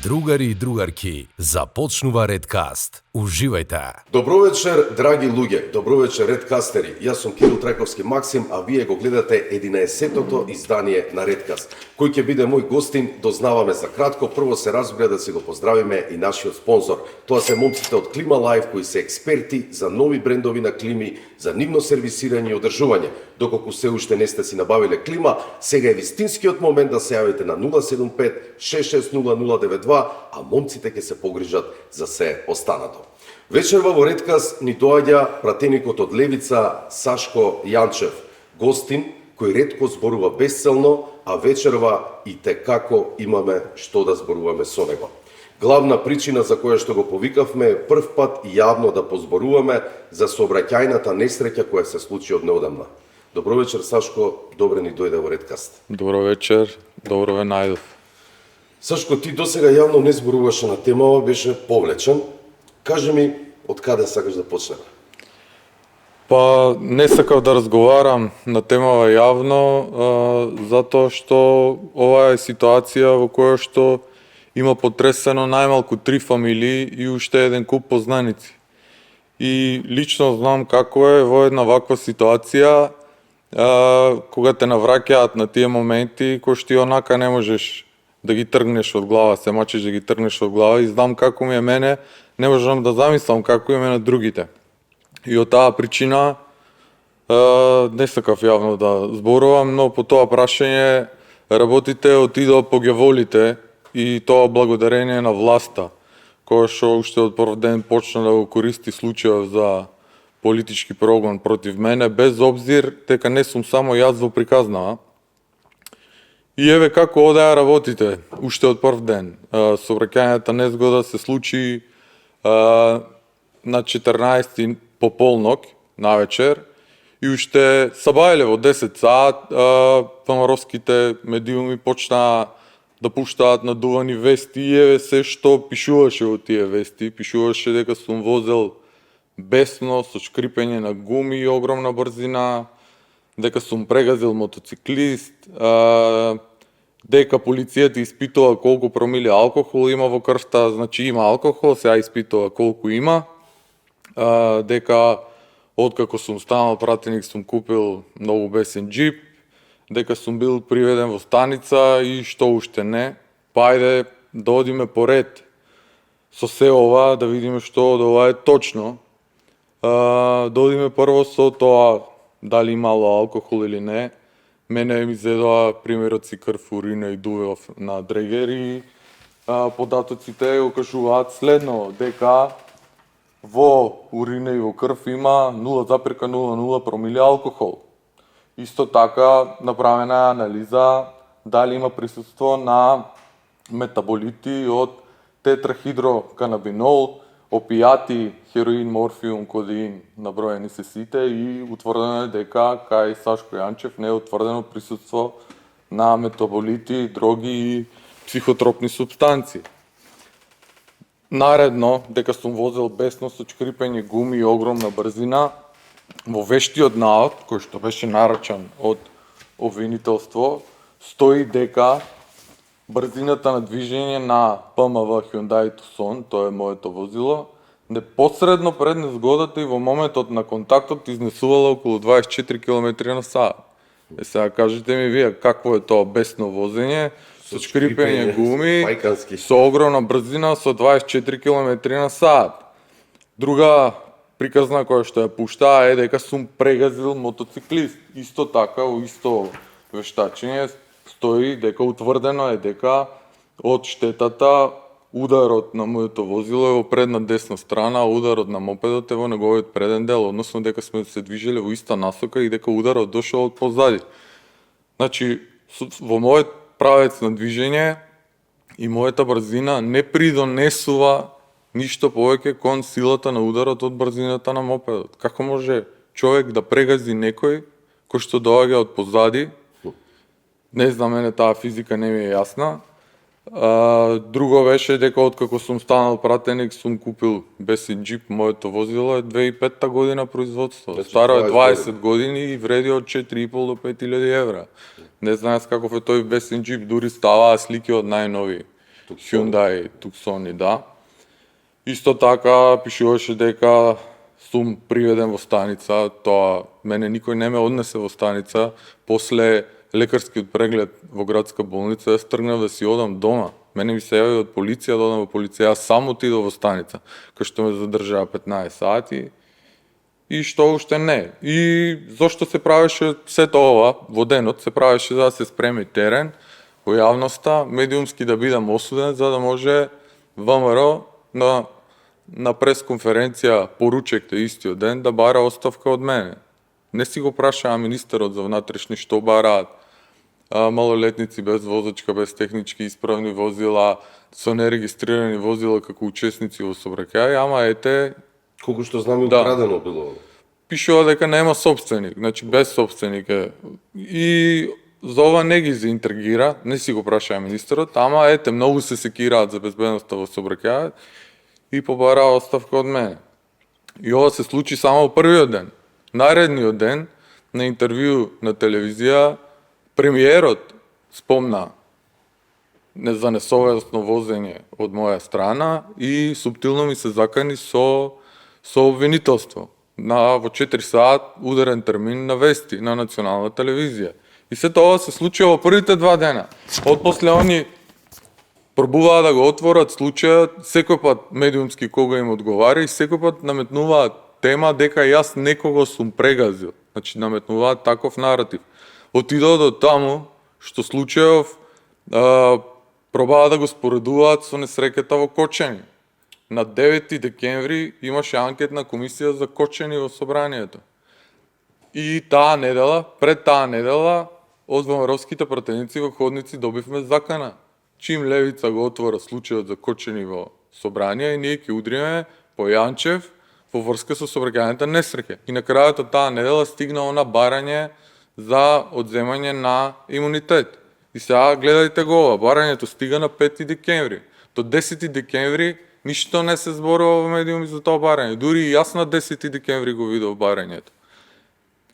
Другари и другарки, започнува Редкаст. Уживајте. Добро вечер, драги луѓе. Добро вечер, Редкастери. Јас сум Кирил Трајковски Максим, а вие го гледате 11-тото издание на Редкаст. Кој ќе биде мој гостин, дознаваме за кратко. Прво се разбира да си го поздравиме и нашиот спонзор. Тоа се момците од Клима Лайф, кои се експерти за нови брендови на клими, за нивно сервисирање и одржување. Доколку се уште не сте си набавиле клима, сега е вистинскиот момент да се јавите на 075 660092, а момците ќе се погрижат за се останато. Вечерва во Редкаст ни доаѓа пратеникот од Левица Сашко Јанчев, гостин кој ретко зборува бесцелно, а вечерва и текако имаме што да зборуваме со него. Главна причина за која што го повикавме е прв пат јавно да позборуваме за сообраќајната несреќа која се случи од неодамна. Добро вечер, Сашко, добре ни дојде во Редкаст. Добро вечер, добро ве најдов. Сашко, ти досега јавно не зборуваше на темава, беше повлечен. Кажи ми, од каде сакаш да почнеме? Па, не сакав да разговарам на темава јавно, затоа што ова е ситуација во која што има потресено најмалку 3 фамилии и уште еден куп познаници. И лично знам како е во една ваква ситуација, кога те навраќаат на тие моменти кои што и онака не можеш да ги тргнеш од глава, се мачиш да ги тргнеш од глава, и знам како ми е мене, не можам да замислам како им е на другите. И од таа причина не сакав јавно да зборувам, но по тоа прашање работите отидоа по гјаволите, и тоа благодарение на власта, која што уште од прв ден почна да го користи случајот за политички прогон против мене, без обзир дека не сум само јас во приказнава. И еве како одеа работите уште од прв ден. Сообраќајната незгода се случи на 14 пополнок навечер и уште сабајле во 10 саат ВМРО-ските медиуми почнаа да пуштаат надувани вести, и еве се што пишуваше во тие вести. Пишуваше дека сум возел бесно со шкрипење на гуми и огромна брзина, дека сум прегазил мотоциклист, дека полицијата испитува колку промили алкохол има во крвта, значи има алкохол, сега испитува колку има, дека откако сум станал пратеник сум купил многу бесен джип, дека сум бил приведен во станица и што уште не. Па ајде да одиме по ред со се ова, да видиме што од ова е точно. Да одиме прво со тоа дали имало алкохол или не. Мене ми зедоа примерот си крв, урина и дуве на дрегер, и податоците го кажуваат следно, дека во урина и во крв има 0,00 промили алкохол. Исто така направена е анализа дали има присуство на метаболити од тетрахидроканабинол, опијати, хероин, морфиум, кодеин, наброени се сите, и утврдено е дека кај Сашко Јанчев не е утврдено присуство на метаболити, дроги и психотропни супстанции. Наредно, дека сум возел бесно со шкрипење гуми и огромна брзина, во вештиот наод, кој што беше нарачан од обвинителство, стои дека брзината на движење на ПМВ Hyundai Tucson, тоа е моето возило, непосредно пред незгодата и во моментот на контактот изнесувала околу 24 км на саат. Сега кажете ми вие какво е тоа бесно возење со шкрипење гуми, со огромна брзина со 24 км на саат. Друга приказна која што ја пуштаа е дека сум прегазил мотоциклист. Исто така, во исто вештачење стои дека утврдено е дека од штетата ударот на моето возило е во предна десна страна, а ударот на мопедот е во неговиот преден дел, односно дека сме се движеле во иста насока и дека ударот дошол од позади. Значи, во мојот правец на движење и мојата брзина не придонесува ништо повеќе кон силата на ударот од брзината на мопедот. Како може човек да прегази некој кој што доаѓа од позади? Не знам, мене таа физика не ми е јасна. Друго беше дека откако сум станал пратеник сум купил бесен джип, моето возило е 2005 година производство. Старо е 20 години и вреди од 4,5 до 5.000 евра. Не знаеш каков е тој бесен джип, дури ставаа слики од најнови. Hyundai Tucsoni, да. Исто така пишуваше дека сум приведен во станица, тоа мене никој не ме однесе во станица, после лекарскиот преглед во градска болница, јас тргнав да си одам дома. Мене ми се јави од полиција да одам во полиција, јас сам отидов во станица, кај што ме задржаа 15 сати. И што уште не. И зошто се правеше сето ова во денот, се правеше за да се спреми терен во јавноста, медиумски да бидам осуден, за да може ВМРО на пресконференција поручекте истиот ден да бара оставка од мене. Не си го прашаа министерот за внатрешни што бараат малолетници без возачка, без технички исправни возила, со нерегистрирани возила како учесници во сообраќај, ама ете, Колку што знам, украдено било. пишува дека нема собственик, значи без собственик е. И за ова не ги заинтригира, не си го прашаа министерот, ама ете, многу се секираат за безбедноста во сообраќајот и побараа оставка од мене. И ова се случи само првиот ден. Наредниот ден, на интервју на телевизија, премиерот спомна за несовесно возење од моја страна и суптилно ми се закани со обвинителство. Во 4 саат ударен термин на вести на национална телевизија. И се тоа се случи во првите 2 дена. Отпосле они пробуваа да го отворат случајот, секој пат медиумски кога им одговара и секој пат наметнуваат тема дека јас некого сум прегазил. Значи наметнуваат таков наратив. Отидоа до таму што случајов пробаа да го споредуваат со несреќата во Кочани. На 9 декември имаше анкетна комисија за Кочани во собранието. И таа недела, пред таа недела, од ВМРО-ските пратеници во ходници добивме закана. Чим левица го отвора случајот за Кочани во собрание и ние ќе удриме по Јанчев во врска со сообраќајната несреќа. И на крајот од таа недела стигна она барање за одземање на имунитет. И сега гледајте го ова, барањето стига на 5 декември. До 10 декември ништо не се зборува во медиуми за тоа барање. Дури и јас на 10 декември го видов барањето.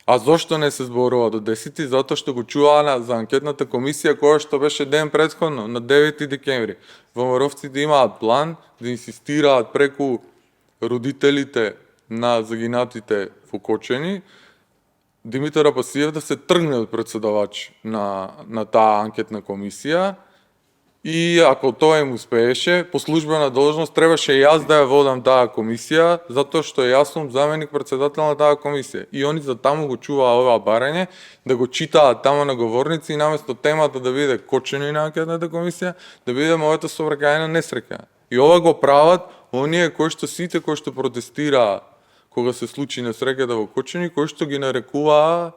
А зошто не се зборува до 10? Затоа што го чуваа за анкетната комисија која што беше ден претходно, на 9 декември. ВМРО-вците имаат план да инсистираат преку родителите на загинатите во Кочани, Димитар Апасиев да се тргне од председавач на таа анкетна комисија и ако тоа им успееше, по службена должност требаше јас да ја водам таа комисија, затоа што јас сум заменик председател на таа комисија. И они за таму го чуваа ова барање, да го читаат таму на говорници и наместо темата да биде Кочани на анкетната комисија, да биде мојата сообраќајна несреќа. И ова го прават оние кои што сите кои што протестираа кога се случи несреќата во Кочани, кои што ги нарекуваа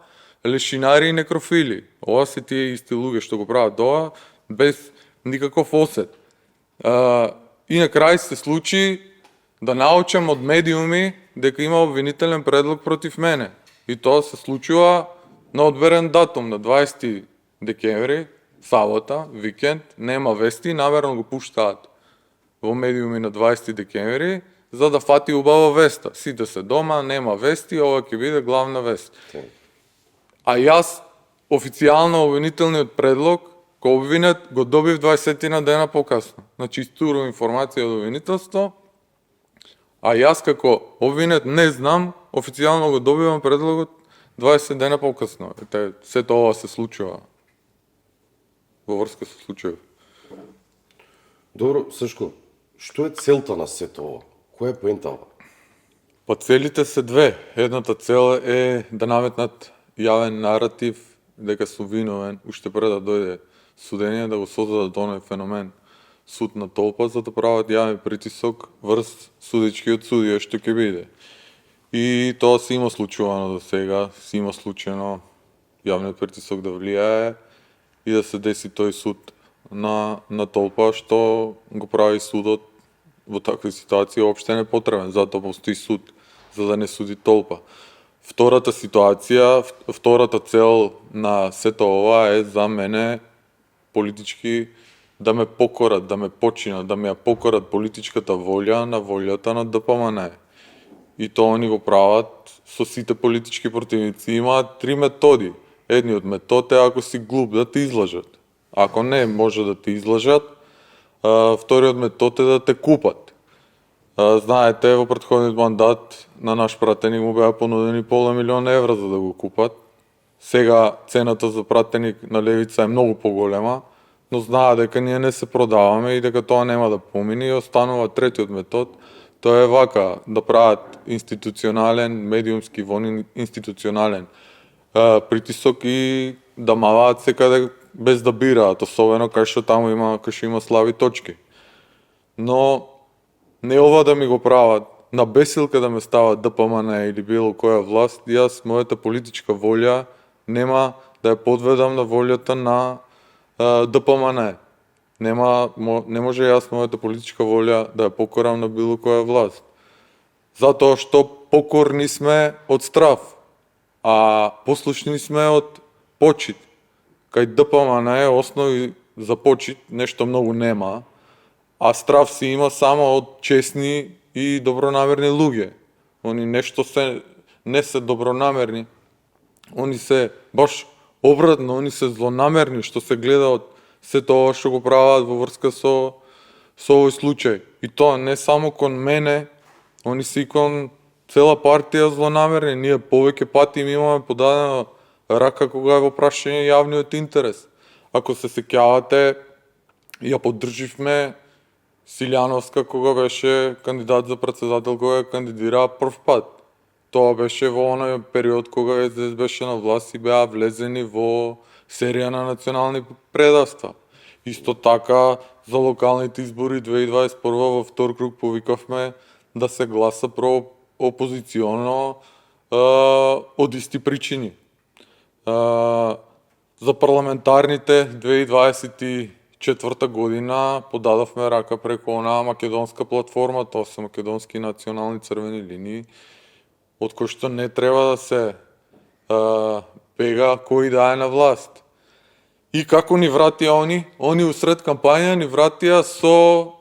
лешинари и некрофили. Ова се тие исти луѓе што го прават тоа без никаков осет. И на крај се случи да научам од медиуми дека има обвинителен предлог против мене. И тоа се случува на одберен датум, на 20 декември, сабота, викенд, нема вести, намерно го пуштаат во медиуми на 20 декември, за да фати убава веста. Сите се дома, нема вести, ова ќе биде главна вест. А јас, официјално обвинителниот предлог, кој обвинет, го добив 20 дена покасно. Значи, истурува информација од обвинителство, а јас како обвинет не знам, официјално го добивам предлогот 20 дена покасно. Сето ова се случува во врска со случајот. Добро, Сашко, што е целта на сето ова? Која е поентава? Па целите се две. Едната цел е да наметнат јавен наратив дека сум виновен, уште пред да дојде судење, да го создадат оној феномен суд на толпа, за да прават јавен притисок врз судечкиот судија што ќе биде. И тоа се има случувано до сега, се има случено јавниот притисок да влијае и да се деси тој суд на толпа, што го прави судот во такви ситуации опште не потребен, затоа постои суд, за да не суди толпа. Втората ситуација, втората цел на сето ова е за мене политички да ме покорат, да ме починат, да ме ја покорат политичката волја на волјата на ДПМН. И тоа они го прават со сите политички противници. Имаат 3 методи. Едниот метод е ако си глуп да те излажат. Ако не може да те излажат, Вториот метод е да те купат. Знаете, во претходниот мандат на наш пратеник му беа понудени половина милион евра за да го купат. Сега цената за пратеник на левица е многу поголема, но знаат дека ние не се продаваме и дека тоа нема да помине и останува третиот метод. Тоа е вака, да прават институционален, медиумски, институционален притисок и да маваат секаде без да бираат, особено кај што таму има слаби точки. Но не ова да ми го прават, на бесилка да ме стават ДПМН или било која власт, јас мојата политичка волја нема да ја подведам на волјата на ДПМН. Не може јас мојата политичка волја да ја покорам на било која власт. Затоа што покорни сме од страв, а послушни сме од почит. Кај ДПМН е основи за почит нешто многу нема, а страв си има само од честни и добронамерни луѓе. Они нешто не се добронамерни, они се баш обратно, они се злонамерни, што се гледа од сето ова што го прават во врска со овој случај. И тоа не само кон мене, они се и кон цела партија злонамерни. Ние повеќе пати им имаме подадена рака кога е во прашање јавниот интерес. Ако се сеќавате, ја поддрживме Силјановска кога беше кандидат за председател, кога ја кандидира прв пат. Тоа беше во оној период кога СДС беше на власт и беа влезени во серија на национални предавства. Исто така за локалните избори 2021 во втор круг повикавме да се гласа опозиционно од исти причини. За парламентарните 2024 година подадовме рака преку онаа македонска платформа, тоа се македонски национални црвени линии, од кои што не треба да се бега кој да е на власт. И како ни вратија они? Они усред кампања ни вратија со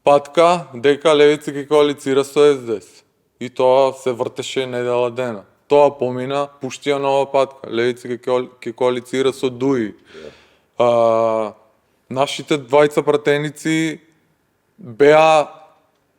патка дека левица ќе коалицира со СДС. И тоа се вртеше недела дена. Тоа помина, пуштија нова патка. Левица ќе коалицира со ДУИ. Нашите двајца пратеници беа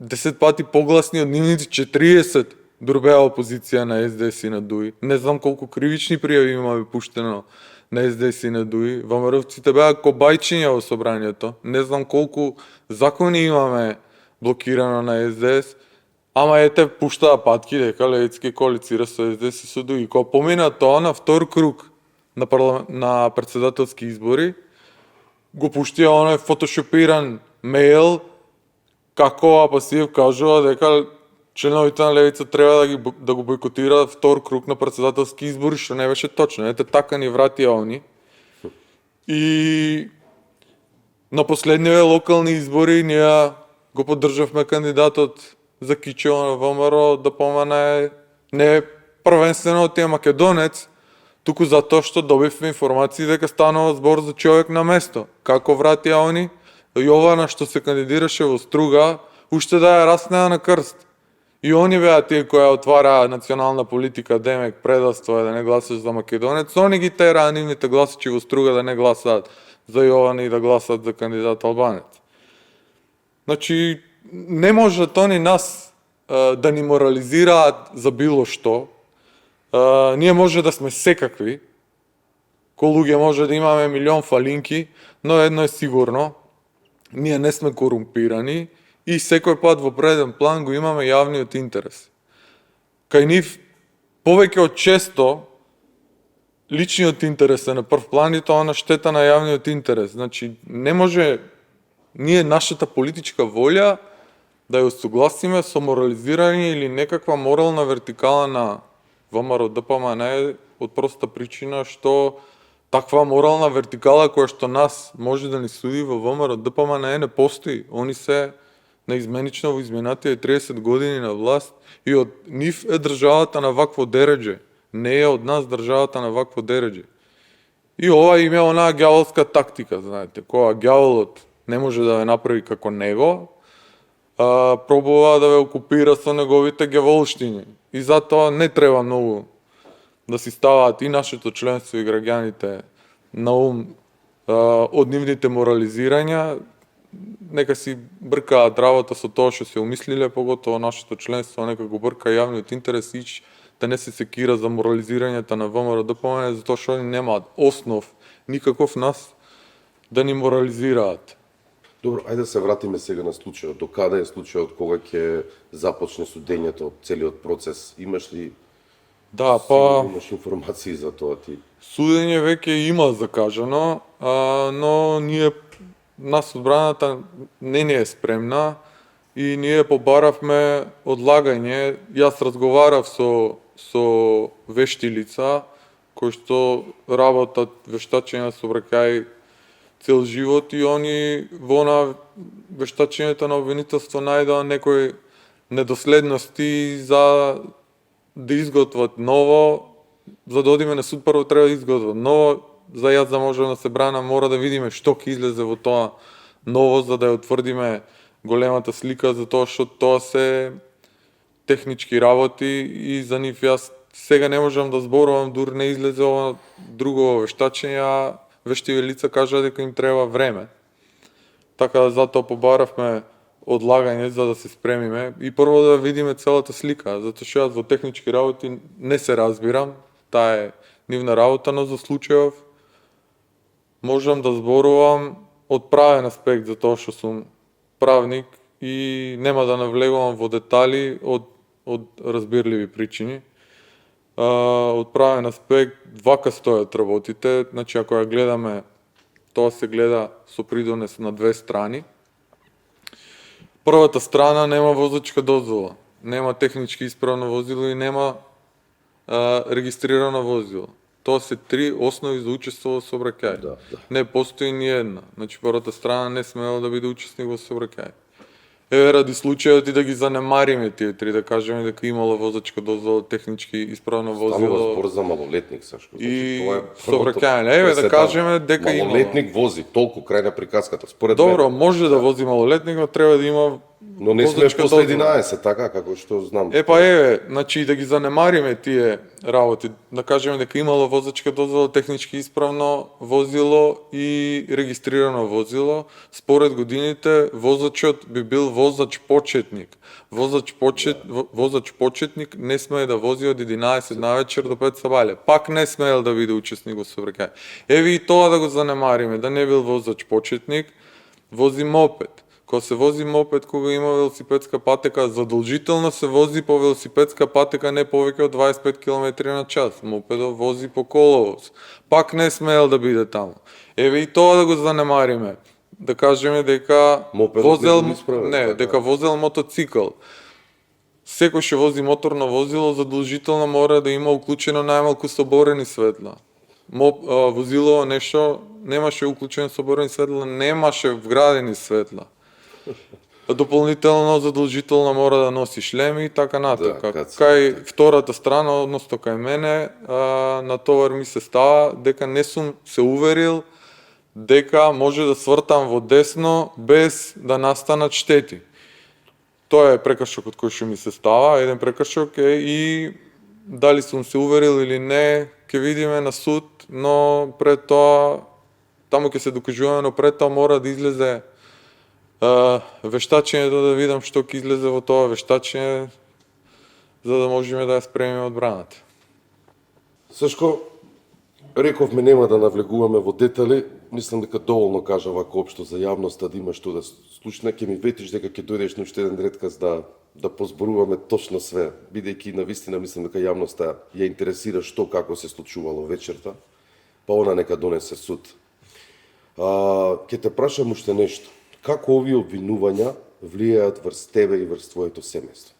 10 пати погласни од нивните 40 дури беа опозиција на СДС и на ДУИ. Не знам колку кривични пријави имаме пуштено на СДС и на ДУИ. ВМРО-вците беа кобајчиња во собранието. Не знам колку закони имаме блокирано на СДС. Ама ете пуштаа патки дека левица ќе коалицира со СДС и со ДУИ. Кога помина тоа на втор круг на председателски избори, го пуштија оној фотошопиран мејл како Апасиев кажува дека членовите на левица треба да го бойкотираат втор круг на председателски избори, што не беше точно. Ете така ни вратија они. И на последниве локални избори ние го поддржавме кандидатот за Кичево на ВМРО да помане не првенствено од тие македонец, туку затоа што добивме информации дека станува збор за човек на место. Како вратија они? Јована што се кандидираше во Струга, уште да ја раснеа на крст. И они беа тие кои отвараа национална политика, демек предавство е да не гласаш за македонец, они ги тераа нивните гласачи во Струга да не гласаат за Јована и да гласаат за кандидат албанец. Значи, не можат они нас да ни морализираат за било што. Ние може да сме секакви, кој луѓе може да имаме милион фалинки, но едно е сигурно, ние не сме корумпирани и секој пат во преден план го имаме јавниот интерес. Кај нив повеќе од често личниот интерес е на прв план и тоа на штета на јавниот интерес. Значи, не може ние нашата политичка волја да ја согласиме со морализирање или некаква морална вертикала на ВМРО ДПМН од проста причина што таква морална вертикала која што нас може да ни суди во ВМРО ДПМН не постои. Они се наизменично во изминатите 30 години на власт и од нив е државата на вакво дередже. Не е од нас државата на вакво дередже. И ова има онаа ѓаволска тактика, знаете, кога ѓаволот не може да ве направи како него, пробува да ве окупира со неговите ѓаволштини. И затоа не треба многу да си ставаат и нашето членство и граѓаните на ум од нивните морализирања. нека си бркаат работа со тоа што се умислиле, поготово нашето членство нека го брка јавниот интерес и да не се секира за морализирањето на ВМРО-ДПМН, затоа што они немаат основ никаков нас да ни морализираат. Добро, ајде да се вратиме сега на случајот. До каде е случајот, кога ќе започне судењето, целиот процес? Имаш ли Да, па имаш информации за тоа ти? судење веќе има закажано, но нас одбраната не е спремна и ние побаравме одлагање. Јас разговарав со вешти лица кои што работат вештачење на сообраќај цел живот и они во на вештачењето на обвинителство најдоа некои недоследности за да изготват ново. За да одиме на суд прво треба да изготват ново. За јас да можам да се брана мора да видиме што ќе излезе во тоа ново, за да ја утврдиме големата слика, затоа што тоа се технички работи и за нив јас сега не можам да зборувам, дури не излезе ова друго вештачење, а вештиве лица кажа дека им треба време. Така да затоа побаравме одлагање за да се спремиме и прво да видиме целата слика, затоа што јас во технички работи не се разбирам, таа е нивна работа, но за случајов можам да зборувам од правен аспект, затоа што сум правник и нема да навлегувам во детали од разбирливи причини. Од правен аспект вака стојат работите, значи ако ја гледаме, тоа се гледа со придонес на две страни. Првата страна нема возачка дозвола, нема технички исправно возило и нема регистрирано возило. Тоа се три основи за учество во сообраќај. Да. Не постои ни една. Значи првата страна не смела да биде учесник во сообраќај. Еве ради случајот и да ги занемариме тие три, да кажеме дека имало возачка дозвола, технички исправно Станува возило збор за малолетник, Сашко. и тоа е сообраќајен. Еве да кажеме дека имало. Малолетник вози, толку крај на приказката. Според Добро, мене. може да вози малолетник, но треба да има Но не сме возачка после дозвола. 11, така како што знам. Еве, значи да ги занемариме тие работи, да кажеме дека имало возачка дозвола, технички исправно возило и регистрирано возило, според годините возачот би бил возач почетник. Возач почетник не смее да вози од 11 навечер до 5 сабале. Пак не смеел да биде учесник во сообраќај. Еве и тоа да го занемариме, да не бил возач почетник, вози мопед. Кога се вози мопед, кога има велосипедска патека, задолжително се вози по велосипедска патека не повеќе од 25 км на час. Мопедо вози по коловоз. Пак не смеел да биде таму. Еве и тоа да го занемариме. Да кажеме дека Мопедот не бил исправен, така. дека возел мотоцикл. Секој што вози моторно возило задолжително мора да има уклучено најмалку соборени светла. Возило нешто немаше уклучени соборени светла, немаше вградени светла. Дополнително задолжително мора да носи шлем и така натаму. Да, Кај втората страна, односно кај мене, на товар ми се става дека не сум се уверил дека може да свртам во десно без да настанат штети. Тоа е прекршокот кој што ми се става, еден прекршок е и дали сум се уверил или не, ќе видиме на суд, но пред тоа таму ќе се докажуваме, но пред тоа мора да излезе вештачењето, да видам што ќе излезе во тоа вештачење, за да можеме да ја спремиме одбраната. Сашко, рековме нема да навлегуваме во детали, мислам дека доволно кажа вако општо за јавноста да има што да слушне, ќе ми ветиш дека ќе дојдеш на уште еден ретказ да позборуваме точно све, бидејќи навистина мислам дека јавноста ја интересира што како се случувало вечерта, па она нека донесе суд. Ќе те прашам уште нешто. Како овие обвинувања влијаат врз тебе и врз твоето семејство?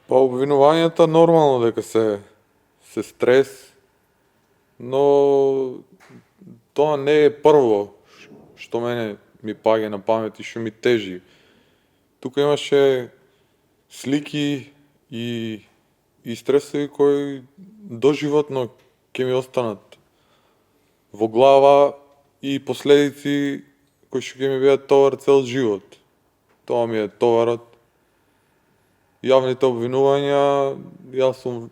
Па обвинувањата нормално дека се стрес, но тоа не е прво што мене ми паѓа на памет и што ми тежи. Тука имаше слики и стресови кои доживотно ќе ми останат во глава и последици кои што ќе ми бидат товар цел живот. Тоа ми е товарот. Јавните обвинувања, јас сум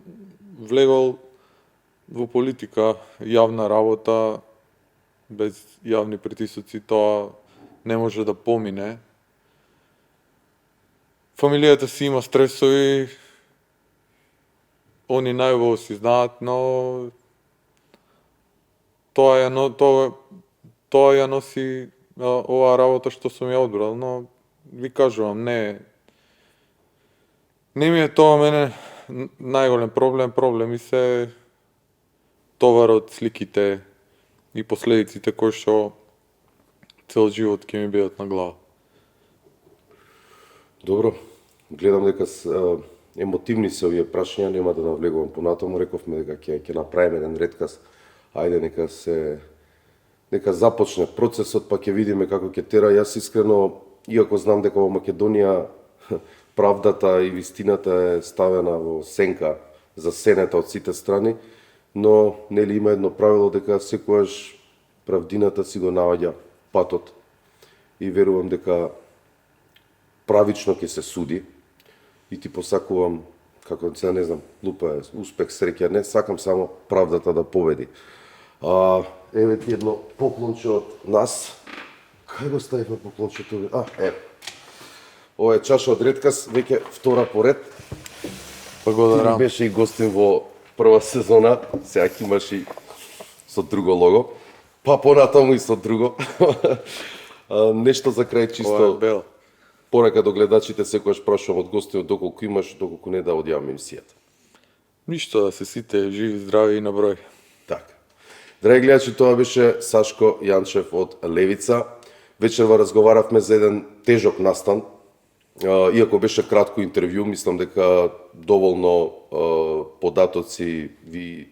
влегол во политика, јавна работа, без јавни притисоци тоа не може да помине. Фамилијата си има стресови, они најубаво си знаат, но тоа ја носи оваа работа што сум ја одбрал, но ви кажувам, не ми е тоа мене најголем проблем. Проблеми се товарот, сликите и последиците кои што цел живот ќе ми бидат на глава. Добро, гледам дека емотивни се овие прашања, нема да навлегувам понатаму, рековме дека ќе направиме еден редкаст. Ајде нека започне процесот, па ќе видиме како ќе тера. Јас искрено, иако знам дека во Македонија правдата и вистината е ставена во сенка, засенета од сите страни, но нели има едно правило дека секогаш правдината си го наоѓа патот и верувам дека правично ќе се суди и ти посакувам, како се не знам, лупа е, успех, среќа, не, сакам само правдата да победи. Еве ти едно поклонче од нас. Кај го ставивме поклончето? Ова е чаша од Редкаст, веќе втора поред. Благодарам. Ти беше и гостин во прва сезона, сега ќе имаш и со друго лого, па понатаму и со друго. Нешто за крај чисто. Порака до гледачите, секогаш прашувам од гостинот доколку имаш, доколку не да одјаваме емисијата. Ништо, да се сите живи, здрави и на број. Така. Драги гледачи, тоа беше Сашко Јанчев од Левица. Вечерва разговаравме за еден тежок настан. Иако беше кратко интервју, мислам дека доволно податоци ви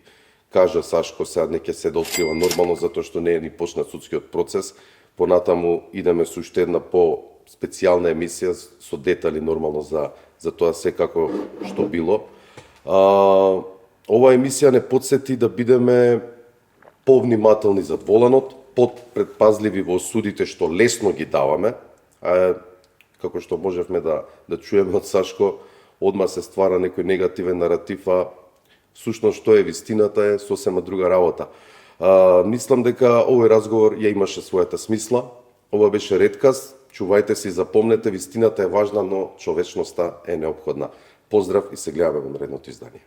кажа Сашко, сега не ќе се да открива нормално, затоа што не е ни почнат судскиот процес. Понатаму идеме со уште една специјална емисија со детали нормално за тоа се како што било. Ова емисија не подсети да бидеме повнимателни зад воланот, предпазливи во осудите што лесно ги даваме. Како што можевме да чуеме од Сашко, одма се ствара некој негативен наратив, а всушност што е вистината е сосема друга работа. Мислам дека овој разговор ја имаше својата смисла. Ова беше Редкаст. Чувајте се и запомнете, вистината е важна, но човечноста е неопходна. Поздрав и се гледаме во наредното издание.